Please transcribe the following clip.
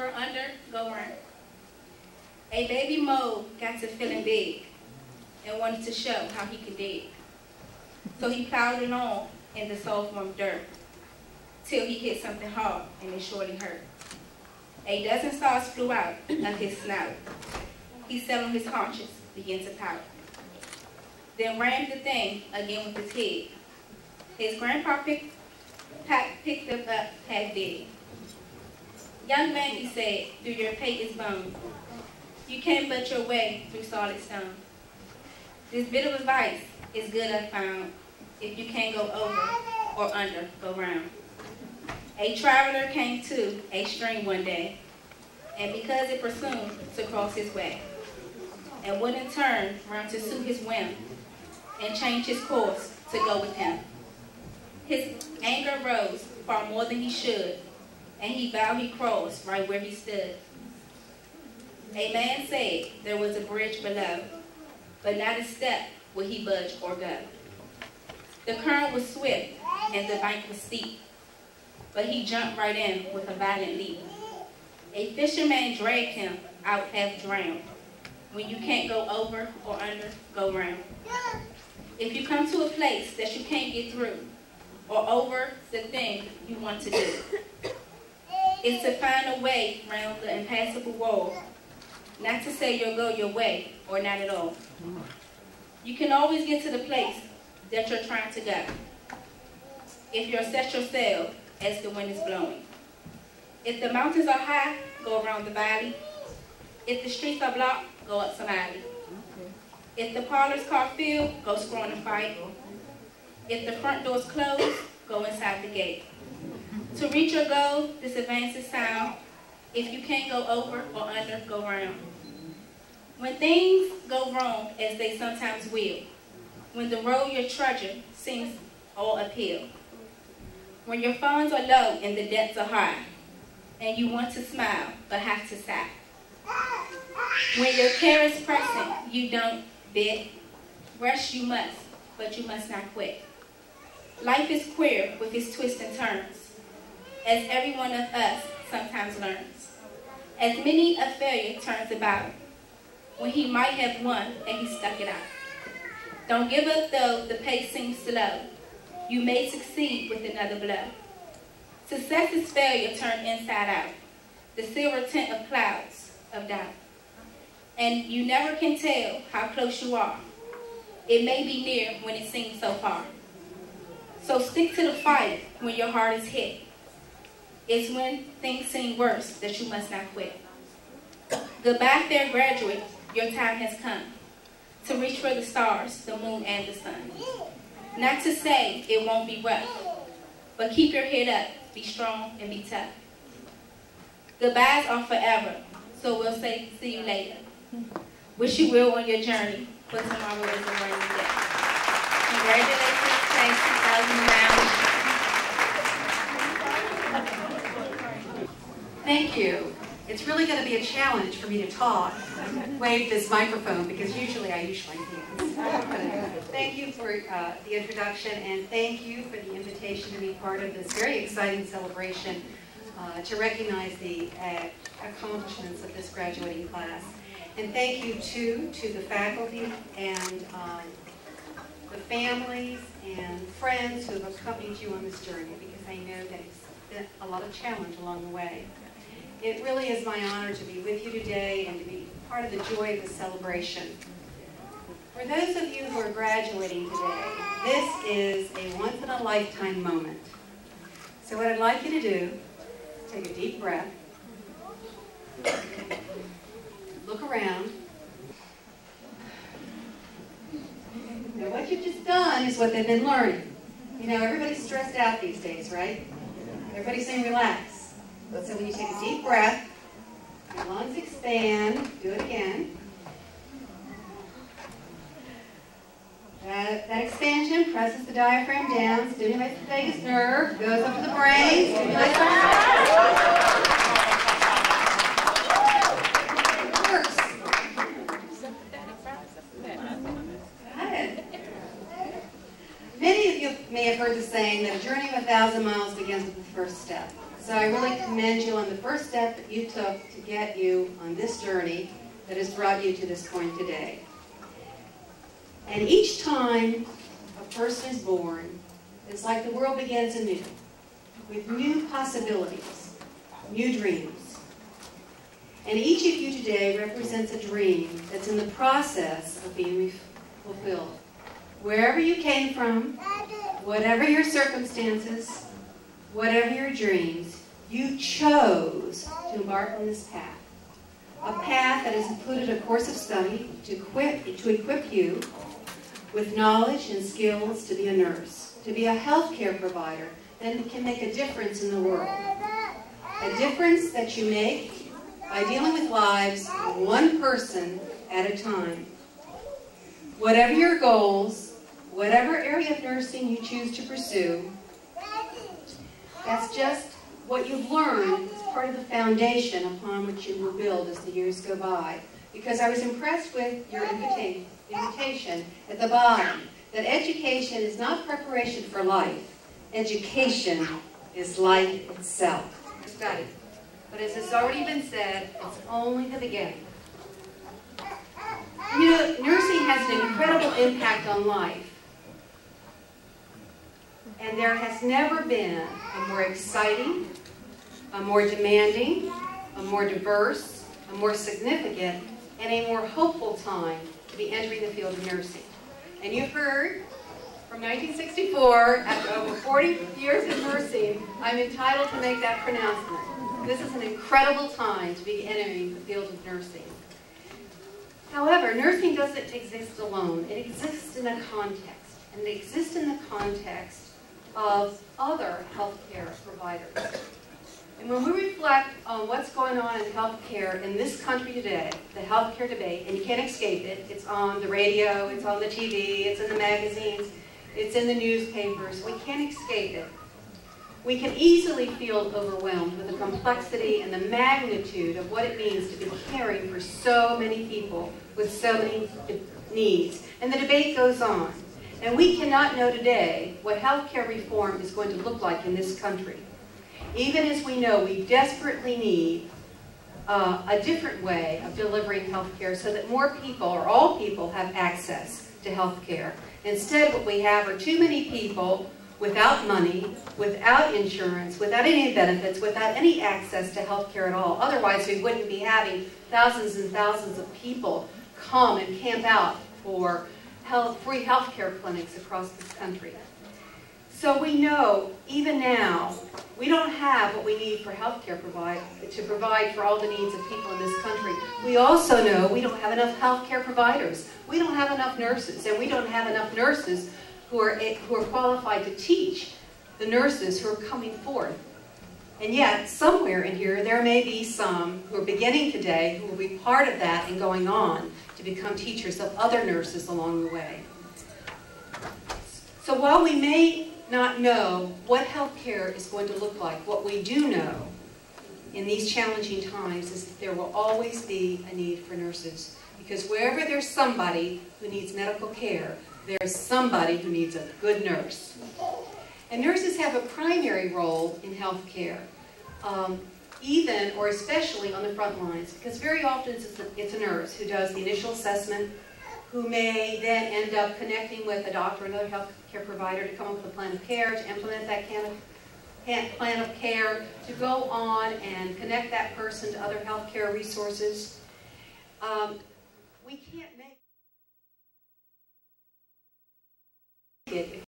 over, under, go round. A baby mole got to feeling big and wanted to show how he could dig. So he plowed along in the soft, warm dirt till he hit something hard and it surely hurt. A dozen stars flew out of his snout. He sat on his haunches, began to pout. Then rammed the thing again with his head. His grandpa picked him up half dead. Young man, he said, through your pate is bone. You can't butt your way through solid stone. This bit of advice is good, I found. If you can't go over or under, go round. A traveler came to a stream one day, and because it presumed to cross his way, and wouldn't turn round to suit his whim, and change his course to go with him. His anger rose far more than he should, and he vowed he'd cross right where he stood. A man said there was a bridge below, but not a step would he budge or go. The current was swift and the bank was steep, but he jumped right in with a violent leap. A fisherman dragged him out half drowned. When you can't go over or under, go round. If you come to a place that you can't get through or over the thing you want to do, it's to find a way around the impassable wall, not to say you'll go your way or not at all. You can always get to the place that you're trying to go if you'll set your sail as the wind is blowing. If the mountains are high, go around the valley. If the streets are blocked, go up some alley. If the parlor's car filled, go scoring a fight. If the front door's closed, go inside the gate. To reach your goal, this advance is sound. If you can't go over or under, go round. When things go wrong, as they sometimes will, when the road you're trudging seems all uphill, when your funds are low and the debts are high, and you want to smile but have to sigh, when your care is pressing, you don't bid. Rush you must, but you must not quit. Life is queer with its twists and turns, as every one of us sometimes learns. As many a failure turns about, when he might have won and he stuck it out. Don't give up though the pace seems slow. You may succeed with another blow. Success is failure turned inside out, the silver tint of clouds of doubt. And you never can tell how close you are. It may be near when it seems so far. So stick to the fight when your heart is hit. It's when things seem worse that you must not quit. Goodbye, fair graduate, your time has come to reach for the stars, the moon, and the sun. Not to say it won't be rough, but keep your head up, be strong, and be tough. Goodbyes are forever, so we'll say see you later. Wish you well on your journey, but tomorrow is a rainy day. Congratulations, class 2009. Thank you. It's really going to be a challenge for me to talk, wave this microphone, because usually I use my hands. Thank you for the introduction, and thank you for the invitation to be part of this very exciting celebration to recognize the accomplishments of this graduating class. And thank you, too, to the faculty and the families and friends who have accompanied you on this journey, because I know that it's been a lot of challenge along the way. It really is my honor to be with you today and to be part of the joy of the celebration. For those of you who are graduating today, this is a once-in-a-lifetime moment. So what I'd like you to do, take a deep breath, look around. Now what you've just done is what they've been learning. You know, everybody's stressed out these days, right? Everybody's saying relax. So when you take a deep breath, your lungs expand, do it again. That expansion presses the diaphragm down, stimulates the vagus nerve, goes up to the brain, stimulates the heart. It works. Good. Many of you may have heard the saying that a journey of 1,000 miles begins with the first step. So I really commend you on the first step that you took to get you on this journey that has brought you to this point today. And each time a person is born, it's like the world begins anew, with new possibilities, new dreams. And each of you today represents a dream that's in the process of being fulfilled. Wherever you came from, whatever your circumstances, whatever your dreams, you chose to embark on this path. A path that has included a course of study to equip you with knowledge and skills to be a nurse, to be a healthcare provider that can make a difference in the world. A difference that you make by dealing with lives one person at a time. Whatever your goals, whatever area of nursing you choose to pursue, that's just what you've learned as part of the foundation upon which you will build as the years go by. Because I was impressed with your invitation at the bottom, that education is not preparation for life. Education is life itself. Study. But as has already been said, it's only the beginning. You know, nursing has an incredible impact on life. And there has never been a more exciting, a more demanding, a more diverse, a more significant, and a more hopeful time to be entering the field of nursing. And you've heard from 1964, after over 40 years in nursing, I'm entitled to make that pronouncement. This is an incredible time to be entering the field of nursing. However, nursing doesn't exist alone. It exists in a context, and it exists in the context of other healthcare providers. And when we reflect on what's going on in healthcare in this country today, the healthcare debate, and you can't escape it, it's on the radio, it's on the TV, it's in the magazines, it's in the newspapers, we can't escape it. We can easily feel overwhelmed with the complexity and the magnitude of what it means to be caring for so many people with so many needs. And the debate goes on. And we cannot know today what healthcare reform is going to look like in this country. Even as we know we desperately need a different way of delivering healthcare so that more people, or all people, have access to healthcare. Instead, what we have are too many people without money, without insurance, without any benefits, without any access to healthcare at all. Otherwise, we wouldn't be having thousands and thousands of people come and camp out for free healthcare clinics across this country. So we know, even now, we don't have what we need for healthcare to provide for all the needs of people in this country. We also know we don't have enough healthcare providers. We don't have enough nurses, and we don't have enough nurses who are qualified to teach the nurses who are coming forth. And yet, somewhere in here, there may be some who are beginning today who will be part of that and going on to become teachers of other nurses along the way. So while we may not know what healthcare is going to look like, what we do know in these challenging times is that there will always be a need for nurses. Because wherever there's somebody who needs medical care, there's somebody who needs a good nurse. And nurses have a primary role in healthcare, even or especially on the front lines, because very often it's a nurse who does the initial assessment, who may then end up connecting with a doctor or another healthcare provider to come up with a plan of care, to implement that plan of care, to go on and connect that person to other healthcare resources. We can't make it